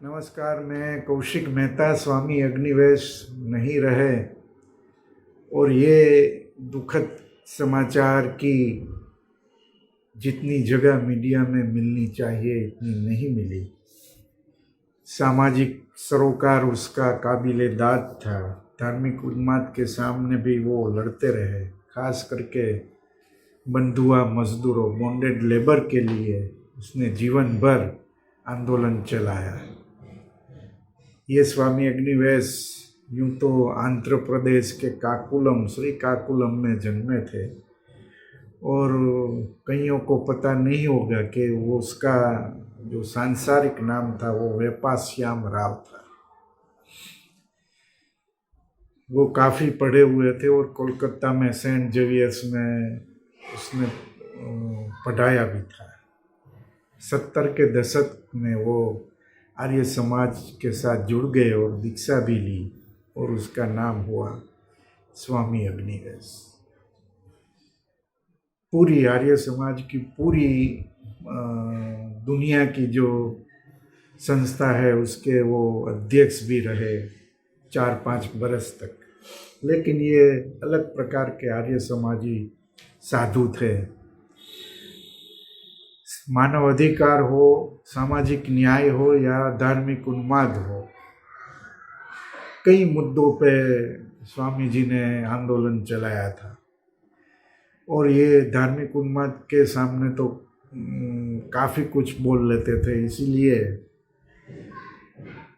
नमस्कार। मैं कौशिक मेहता स्वामी अग्निवेश नहीं रहे और ये दुखद समाचार की जितनी जगह मीडिया में मिलनी चाहिए इतनी नहीं मिली। सामाजिक सरोकार उसका काबिले दाद था। धार्मिक उन्माद के सामने भी वो लड़ते रहे, खास करके बंधुआ मजदूरों बॉन्डेड लेबर के लिए उसने जीवन भर आंदोलन चलाया। ये स्वामी अग्निवेश यूं तो आंध्र प्रदेश के काकुलम श्रीकाकुलम में जन्मे थे और कईयों को पता नहीं होगा कि वो उसका जो सांसारिक नाम था वो वेपाश्याम राव था। वो काफ़ी पढ़े हुए थे और कोलकाता में सेंट जेवियर्स में उसने पढ़ाया भी था। 70 के दशक में वो आर्य समाज के साथ जुड़ गए और दीक्षा भी ली और उसका नाम हुआ स्वामी अग्निवेश। पूरी आर्य समाज की पूरी दुनिया की जो संस्था है उसके वो अध्यक्ष भी रहे 4-5 बरस तक। लेकिन ये अलग प्रकार के आर्य समाजी साधु थे। मानव अधिकार हो, सामाजिक न्याय हो या धार्मिक उन्माद हो, कई मुद्दों पे स्वामी जी ने आंदोलन चलाया था। और ये धार्मिक उन्माद के सामने तो काफ़ी कुछ बोल लेते थे, इसीलिए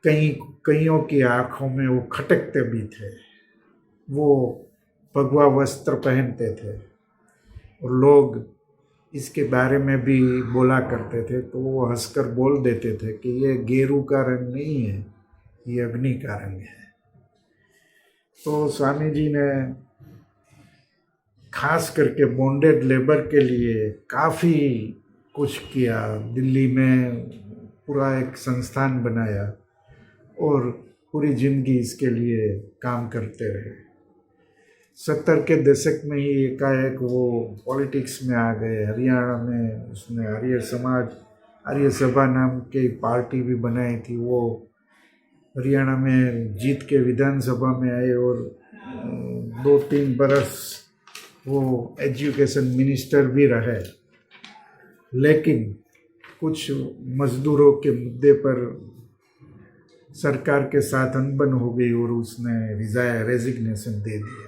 कईयों की आंखों में वो खटकते भी थे। वो भगवा वस्त्र पहनते थे और लोग इसके बारे में भी बोला करते थे तो वो हंसकर बोल देते थे कि ये गेरू का रंग नहीं है, ये अग्नि का रंग है। तो स्वामी जी ने खास करके बॉन्डेड लेबर के लिए काफ़ी कुछ किया। दिल्ली में पूरा एक संस्थान बनाया और पूरी जिंदगी इसके लिए काम करते रहे। 70 के दशक में ही एकाएक वो पॉलिटिक्स में आ गए। हरियाणा में उसने आर्य सभा नाम की पार्टी भी बनाई थी। वो हरियाणा में जीत के विधानसभा में आए और 2-3 बरस वो एजुकेशन मिनिस्टर भी रहे। लेकिन कुछ मजदूरों के मुद्दे पर सरकार के साथ अनबन हो गई और उसने रेजिग्नेशन दे दिया।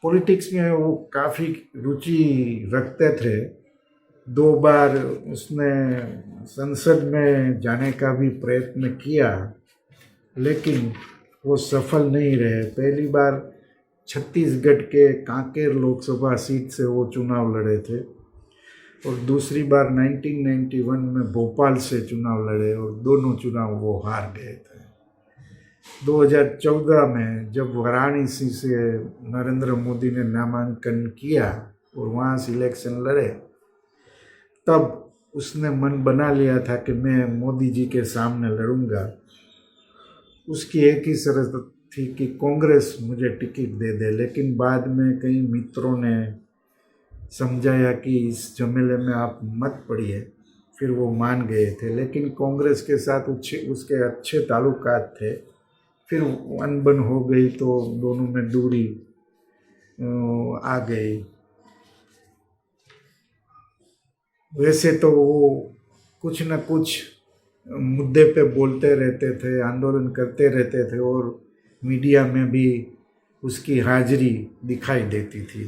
पॉलिटिक्स में वो काफ़ी रुचि रखते थे। 2 बार उसने संसद में जाने का भी प्रयत्न किया लेकिन वो सफल नहीं रहे। पहली बार छत्तीसगढ़ के कांकेर लोकसभा सीट से वो चुनाव लड़े थे और दूसरी बार 1991 में भोपाल से चुनाव लड़े और दोनों चुनाव वो हार गए थे। 2014 में जब वाराणसी से नरेंद्र मोदी ने नामांकन किया और वहाँ से इलेक्शन लड़े, तब उसने मन बना लिया था कि मैं मोदी जी के सामने लड़ूंगा। उसकी एक ही शर्त थी कि कांग्रेस मुझे टिकट दे दे। लेकिन बाद में कई मित्रों ने समझाया कि इस झमेले में आप मत पड़िए, फिर वो मान गए थे। लेकिन कांग्रेस के साथ उसके अच्छे ताल्लुकात थे। फिर अनबन हो गई तो दोनों में दूरी आ गई। वैसे तो वो कुछ न कुछ मुद्दे पे बोलते रहते थे, आंदोलन करते रहते थे और मीडिया में भी उसकी हाजिरी दिखाई देती थी।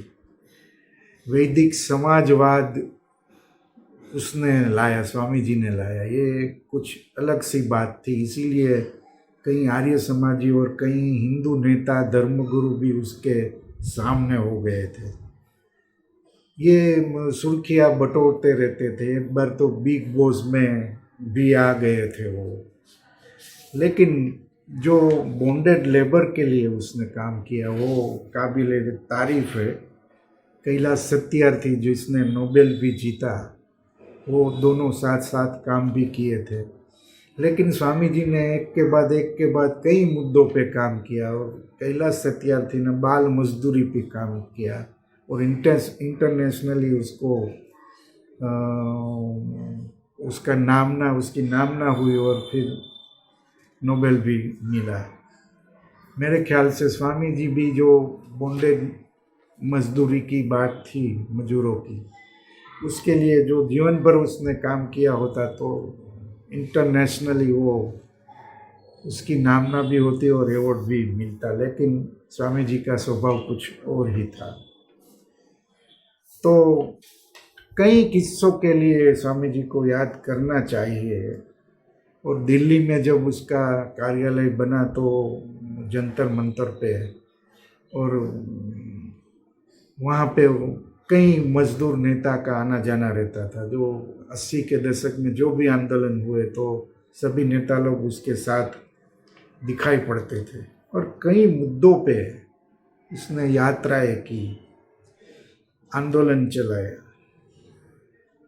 वैदिक समाजवाद उसने लाया, स्वामी जी ने लाया। ये कुछ अलग सी बात थी, इसीलिए कई आर्य समाजी और कई हिंदू नेता धर्मगुरु भी उसके सामने हो गए थे। ये सुर्खियाँ बटोरते रहते थे। एक बार तो बिग बॉस में भी आ गए थे वो। लेकिन जो बॉन्डेड लेबर के लिए उसने काम किया वो काबिले तारीफ है। कैलाश सत्यार्थी जिसने नोबेल भी जीता, वो दोनों साथ साथ काम भी किए थे। लेकिन स्वामी जी ने एक के बाद कई मुद्दों पे काम किया और कैलाश सत्यार्थी ने बाल मजदूरी पे काम किया और इंटरनेशनली उसको उसकी नामना हुई और फिर नोबेल भी मिला। मेरे ख्याल से स्वामी जी भी जो बॉन्डेड मजदूरी की बात थी, मजदूरों की, उसके लिए जो जीवन भर उसने काम किया होता तो इंटरनेशनली वो उसकी नामना भी होती और अवार्ड भी मिलता, लेकिन स्वामी जी का स्वभाव कुछ और ही था। तो कई किस्सों के लिए स्वामी जी को याद करना चाहिए। और दिल्ली में जब उसका कार्यालय बना तो जंतर मंतर पे, और वहाँ पे कई मजदूर नेता का आना जाना रहता था। जो 80 के दशक में जो भी आंदोलन हुए तो सभी नेता लोग उसके साथ दिखाई पड़ते थे और कई मुद्दों पे उसने यात्राएं की, आंदोलन चलाया।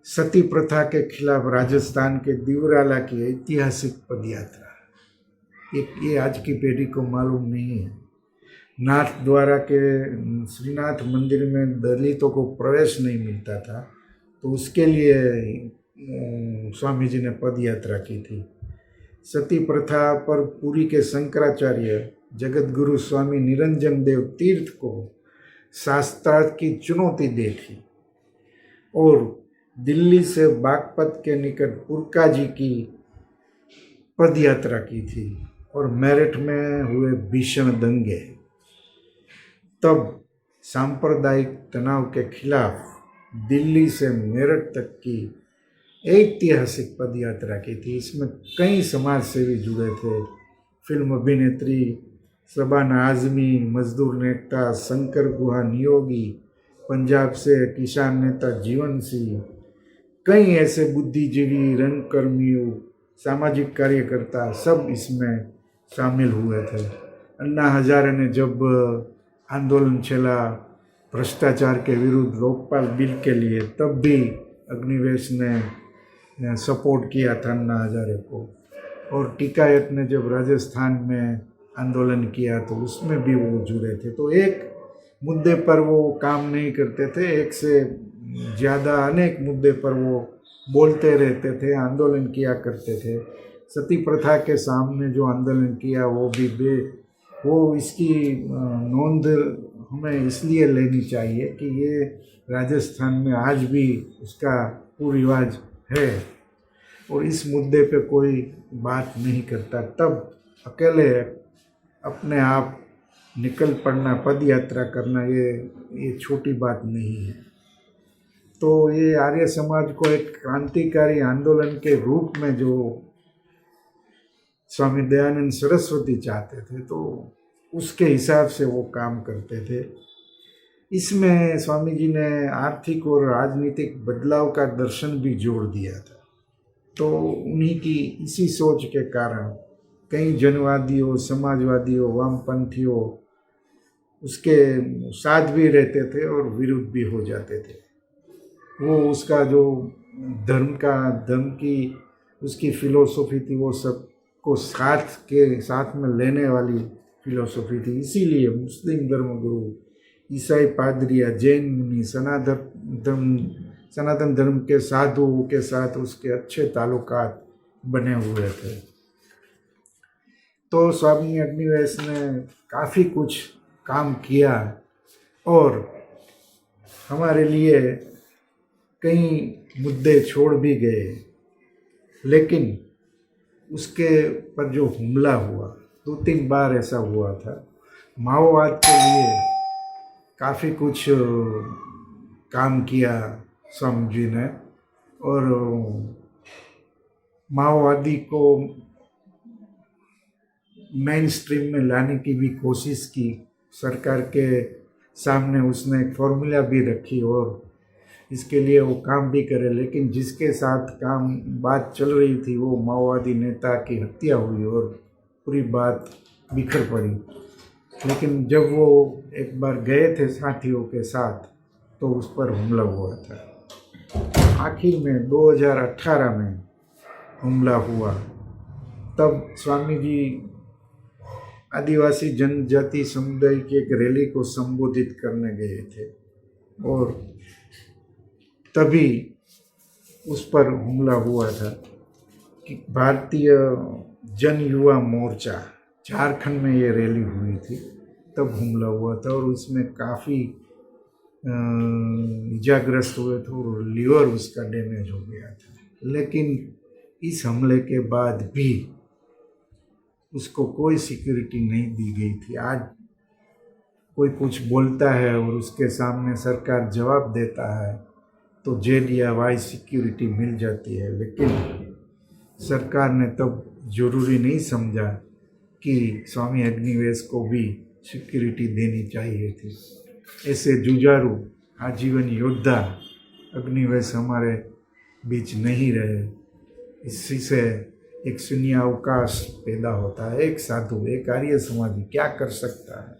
सती प्रथा के खिलाफ राजस्थान के दिवराला की ऐतिहासिक पदयात्रा, ये आज की पीढ़ी को मालूम नहीं है। नाथ द्वारा के श्रीनाथ मंदिर में दलितों को प्रवेश नहीं मिलता था, तो उसके लिए स्वामी जी ने पद यात्रा की थी। सती प्रथा पर पुरी के शंकराचार्य जगत गुरु स्वामी निरंजन देव तीर्थ को शास्त्रार्थ की चुनौती दी थी और दिल्ली से बागपत के निकट पुरका जी की पद यात्रा की थी और मेरठ में हुए भीषण दंगे। तब सांप्रदायिक तनाव के खिलाफ दिल्ली से मेरठ तक की ऐतिहासिक पद यात्रा की थी। इसमें कई समाज सेवी जुड़े थे, फिल्म अभिनेत्री शबाना आजमी, मजदूर नेता शंकर गुहा नियोगी, पंजाब से किसान नेता जीवन सिंह, कई ऐसे बुद्धिजीवी, रंगकर्मियों, सामाजिक कार्यकर्ता सब इसमें शामिल हुए थे। अन्ना हजारे ने जब आंदोलन चला भ्रष्टाचार के विरुद्ध लोकपाल बिल के लिए, तब भी अग्निवेश ने सपोर्ट किया था अन्ना हजारे को। और टिकायत ने जब राजस्थान में आंदोलन किया तो उसमें भी वो जुड़े थे। तो एक मुद्दे पर वो काम नहीं करते थे, एक से ज़्यादा अनेक मुद्दे पर वो बोलते रहते थे, आंदोलन किया करते थे। सती प्रथा के सामने जो आंदोलन किया वो इसकी नोंद हमें इसलिए लेनी चाहिए कि ये राजस्थान में आज भी उसका कुरिवाज है और इस मुद्दे पे कोई बात नहीं करता। तब अकेले अपने आप निकल पड़ना, पद यात्रा करना, ये छोटी बात नहीं है। तो ये आर्य समाज को एक क्रांतिकारी आंदोलन के रूप में जो स्वामी दयानंद सरस्वती चाहते थे, तो उसके हिसाब से वो काम करते थे। इसमें स्वामी जी ने आर्थिक और राजनीतिक बदलाव का दर्शन भी जोड़ दिया था। तो उन्हीं की इसी सोच के कारण कई जनवादियों, समाजवादियों, वामपंथियों उसके साथ भी रहते थे और विरुद्ध भी हो जाते थे। वो उसका जो धर्म की उसकी फिलोसफी थी, वो सबको साथ में लेने वाली फिलोसफी थी। इसीलिए मुस्लिम धर्मगुरु, ईसाई पादरिया, जैन मुनि, सनातन धर्म के साधुओं के साथ उसके अच्छे ताल्लुकात बने हुए थे। तो स्वामी अग्निवेश ने काफ़ी कुछ काम किया और हमारे लिए कई मुद्दे छोड़ भी गए, लेकिन उसके पर जो हमला हुआ, 2-3 बार ऐसा हुआ था। माओवाद के लिए काफ़ी कुछ काम किया स्वामी जी ने और माओवादी को मेन स्ट्रीम में लाने की भी कोशिश की। सरकार के सामने उसने एक फॉर्मूला भी रखी और इसके लिए वो काम भी करे, लेकिन जिसके साथ बात चल रही थी वो माओवादी नेता की हत्या हुई और पूरी बात बिखर पड़ी। लेकिन जब वो एक बार गए थे साथियों के साथ तो उस पर हमला हुआ था। आखिर में 2018 में हमला हुआ। तब स्वामी जी आदिवासी जनजाति समुदाय की एक रैली को संबोधित करने गए थे और तभी उस पर हमला हुआ था कि भारतीय जन युवा मोर्चा, झारखंड में ये रैली हुई थी, तब हमला हुआ था और उसमें काफ़ी इजाग्रस्त हुए थे और लीवर उसका डैमेज हो गया था। लेकिन इस हमले के बाद भी उसको कोई सिक्योरिटी नहीं दी गई थी। आज कोई कुछ बोलता है और उसके सामने सरकार जवाब देता है तो जेल या वाइस सिक्योरिटी मिल जाती है, लेकिन सरकार ने तब जरूरी नहीं समझा कि स्वामी अग्निवेश को भी सिक्योरिटी देनी चाहिए थी। ऐसे जुझारू आजीवन योद्धा अग्निवेश हमारे बीच नहीं रहे। इसी से एक शून्य अवकाश पैदा होता है। एक साधु, एक आर्य समाजी क्या कर सकता है,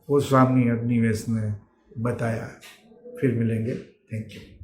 वो स्वामी अग्निवेश ने बताया। फिर मिलेंगे। Thank you.